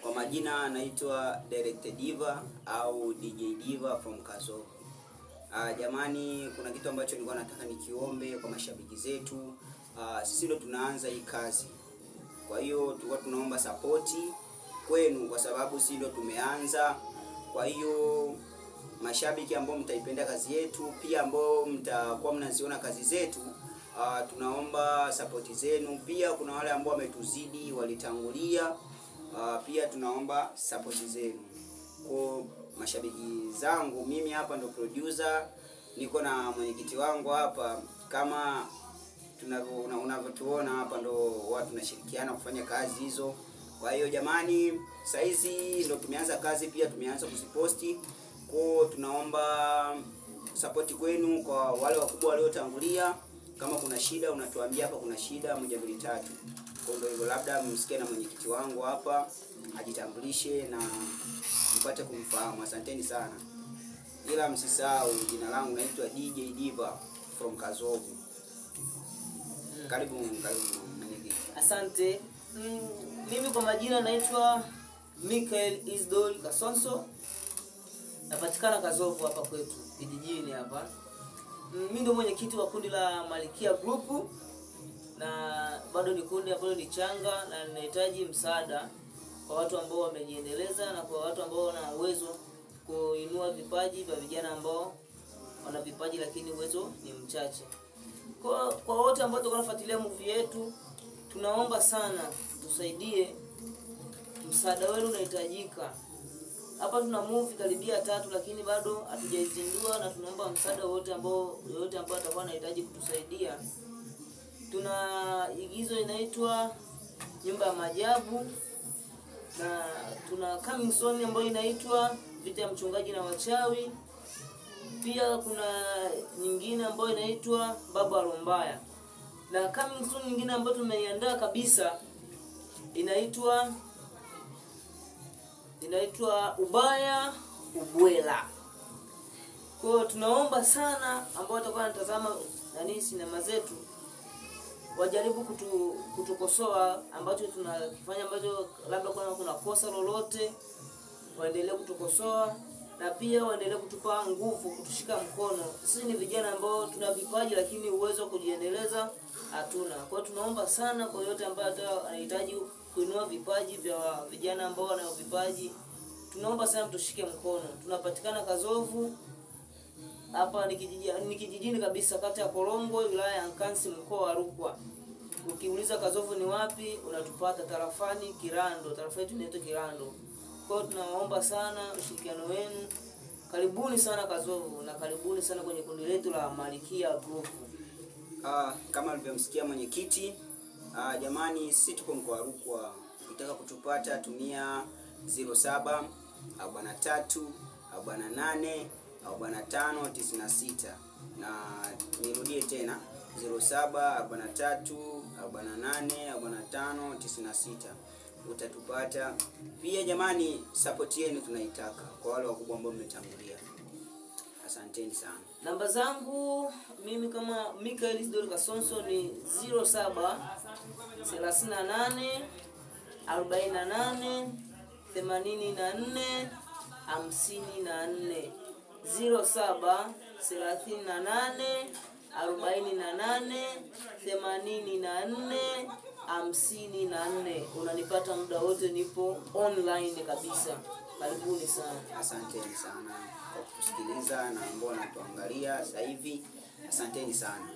Kwa majina naitwa Director Diva au DJ Diva from Kazo. Jamani, kuna kitu ambacho nilikuwa nataka nikiombe kwa mashabiki zetu. Sisi ndo tunaanza hii kazi. Kwa hiyo tulikuwa tunaomba support kwenu kwa sababu sisi ndo tumeanza. Kwa hiyo mashabiki ambao mtaipenda kazi yetu, pia ambao mtakuwa mnaziona kazi zetu, tunaomba support zenu. Pia kuna wale ambao wametuzidi, walitangulia, pia tunaomba support zenu. Kwa mashabiki zangu, mimi hapa ndo producer, niko na mwenyekiti wangu hapa. Kama unavyotuona hapa, ndo watu tunashirikiana kufanya kazi hizo. Kwa hiyo jamani, saizi ndo tumeanza kazi, pia tumeanza kuziposti. Kwa tunaomba support kwenu, kwa wale wakubwa waliotangulia. Kama kuna shida unatuambia hapa kuna shida 1 2 3. Kwa ndio hivyo, labda msikie na mwenyekiti wangu hapa ajitambulishe na mpate kumfahamu. Asanteni sana. Ila msisahau jina langu naitwa DJ Diva from Kazovu. Karibu mwenyekiti. Asante. Mimi kwa majina naitwa Michael Isdol Kasonso. Napatikana Kazovu hapa kwetu kijijini hapa. Mimi ndio mwenyekiti wa kundi la Malikia Group, na bado ni kundi ambalo ni changa na linahitaji msaada kwa watu ambao wamejiendeleza na kwa watu ambao wana uwezo kuinua vipaji vya vijana ambao wana vipaji lakini uwezo ni mchache. Kwa wote ambao tunafuatilia movie yetu, tunaomba sana tusaidie, msaada wenu unahitajika. Hapa tuna movie karibia 3 lakini bado hatujaizindua, na tunaomba msaada wote ambao atakuwa anahitaji kutusaidia. Tuna igizo inaitwa Nyumba ya Maajabu, na tuna coming soon ambayo inaitwa Vita ya Mchungaji na Wachawi. Pia kuna nyingine ambayo inaitwa Baba Rombaya, na coming soon nyingine ambayo tumeiandaa kabisa inaitwa Ubaya Ubwela. Kwa hiyo tunaomba sana ambao watakuwa wanatazama sinema zetu wajaribu kutukosoa ambacho tunakifanya, ambacho labda kuna kosa lolote, waendelee kutukosoa na pia waendelee kutupa nguvu, kutushika mkono. Sisi ni vijana ambao tuna vipaji lakini uwezo wa kujiendeleza hatuna. Kwa hiyo tunaomba sana kwa yote ambaye anahitaji kuinua vipaji vya vijana ambao wana vipaji, tunaomba sana mtushike mkono. Tunapatikana Kazovu. Hapa ni kijijini kabisa, kata ya Korongo, wilaya ya Nkansi, mkoa wa Rukwa. Ukiuliza Kazovu ni wapi, unatupata tarafani Kirando. Tarafa yetu inaitwa Kirando. Kwa hiyo tunaomba sana ushirikiano wenu. Karibuni sana Kazovu na karibuni sana kwenye kundi letu la Malikia Group. Kama alivyomsikia mwenyekiti, jamani, sisi tuko mkoa wa Rukwa. Ukitaka kutupata tumia 07 43 48 4596. Na nirudie tena 07 43 48 4596. Utatupata. Pia jamani, support yenu tunaitaka kwa wale wakubwa ambao mmetangulia. Asanteni sana. Namba zangu mimi kama Michael Isdol Kasonso ni 07 38 48 84 54. 07 38 48 84 54. Unanipata muda wote, nipo online kabisa. Karibuni sana. Asanteni sana kwa kusikiliza na ambao wanatuangalia sasa hivi. Asanteni sana.